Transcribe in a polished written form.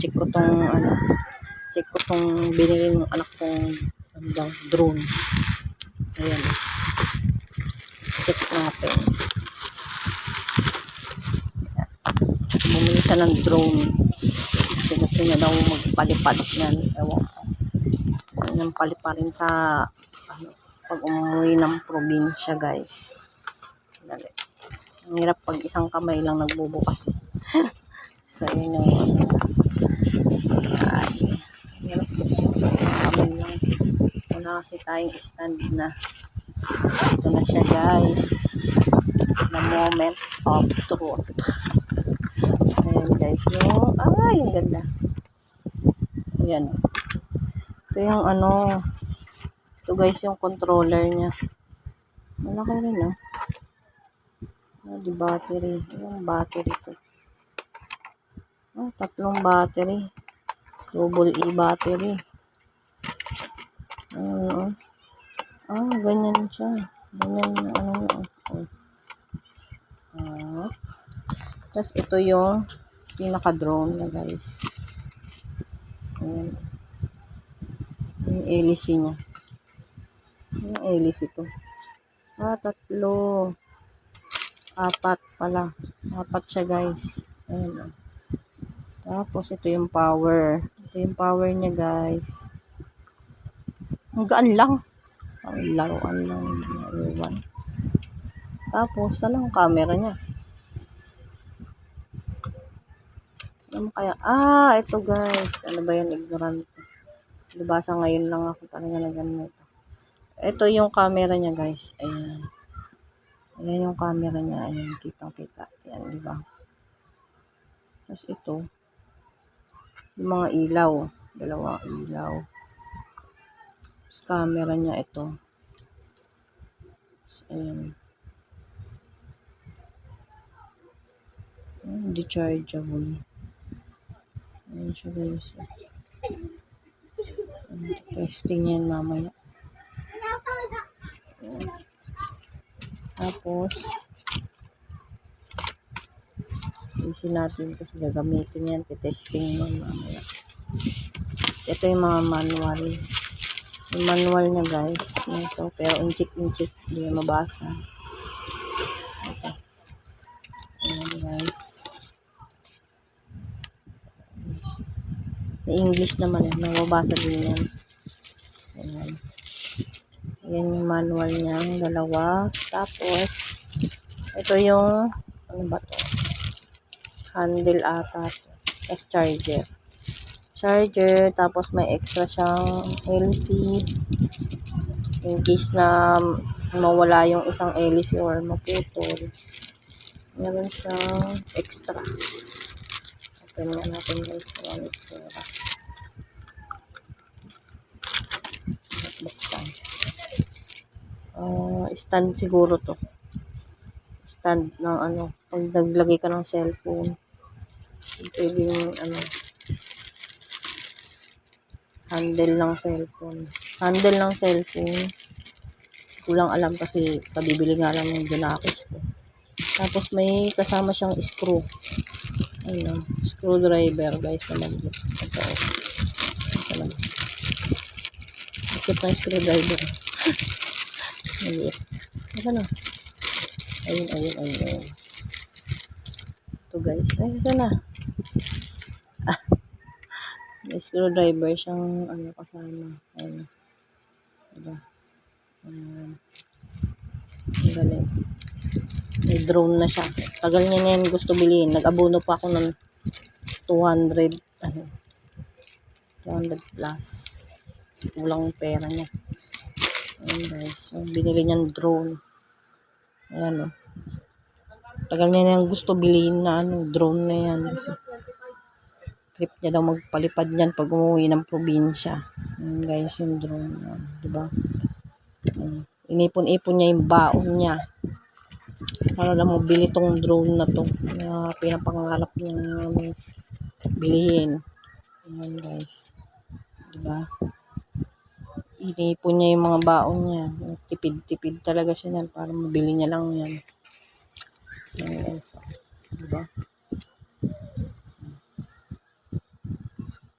Check ko tong ano, check ko tong binili ng anak kong drone. Ayan. Check natin. Bumili siya ng drone. Kasi gusto niya daw magpalipad niyan. Ewan ko. So, niyang paliparin sa ano, pag umuwi ng probinsya, guys. Dali. Ang hirap pag isang kamay lang nagbubukas. So, yun yung hirap isang kamay lang. Wala kasi tayong stand na. Ito na siya, guys. The moment of truth. Ayan, guys. Yung, yung ganda. Ayan. Ito yung ano. Ito, guys, yung controller niya. Malaki rin, ah. Di battery. Yung battery ko. Tatlong battery. Double E battery. Ganyan siya. Ganyan, Tapos, ito yung pinaka-drone na, guys. Ayan. Yung hélice niya. Yung hélice ito. Tatlo. Apat pala. Apat siya, guys. Ayan. Tapos, ito yung power. Ito yung power niya, guys. Ang gaan lang. Ang laruan lang. Tapos, saan ang camera niya? Saan kaya? Ito, guys. Ano ba yan? Ignorant. Nabasa ngayon lang ako talaga na ganito. Ito yung camera niya, guys. Ayan. Ayan yung camera niya. Ayan, kitang-kita. Ayan, di ba? Tapos ito, yung mga ilaw. Dalawang ilaw. Tapos camera niya ito. Tapos, ayan. Hindi chargeable. Ayan siya, guys. Testing yan mamaya. Ayan. Tapos, isin natin kasi gagamitin yan. Testing yan mamaya. Tapos, ito yung mga manual. Yung manual niya, guys. Ito, pero incheck. Hindi mabasa. Ito. Ayan, guys. Na English naman eh. Mababasa din yan. Ayan. Ayan yung manual niya. Dalawa. Tapos, ito yung, ano ba to? Handle ata. Tapos charger. Tapos may extra siyang LC. In case na mawala yung isang LC or maputol. Meron siyang extra. Open nga natin, guys. Buksan. Stand siguro to. Stand ng ano. Pag naglagay ka ng cellphone. Pwede yung handle ng cellphone. Handle ng cellphone. Kulang alam kasi kabibili nga lang yung Junakis ko. Tapos may kasama siyang screw. Ayun. Screwdriver, guys, naman. Ito. Ikot na screwdriver. Maliit. Ito na. Ayun. Ito, guys. Ito na. May screwdriver siyang kasama. Ayun. Diba? Ang galing. May drone na siya. Tagal niya na yan gusto bilhin. Nag-abono pa ako ng 200 plus. Kulang yung pera niya. Ayan, guys. So, binili niyang drone. Ayan, o. Tagal niya na yan gusto bilhin na drone na yan. Kasi trip niya daw magpalipad niyan pag umuwi ng probinsya. Ayan, guys, yung drone. Diba? Inipon-ipon niya yung baon niya. Para lang mabili tong drone na to. Na pinapangarap niya bilihin. Ayan, guys. Diba? Inipon niya yung mga baon niya. Tipid-tipid talaga siya yan para mabili niya lang yan. Ayan, guys. Diba?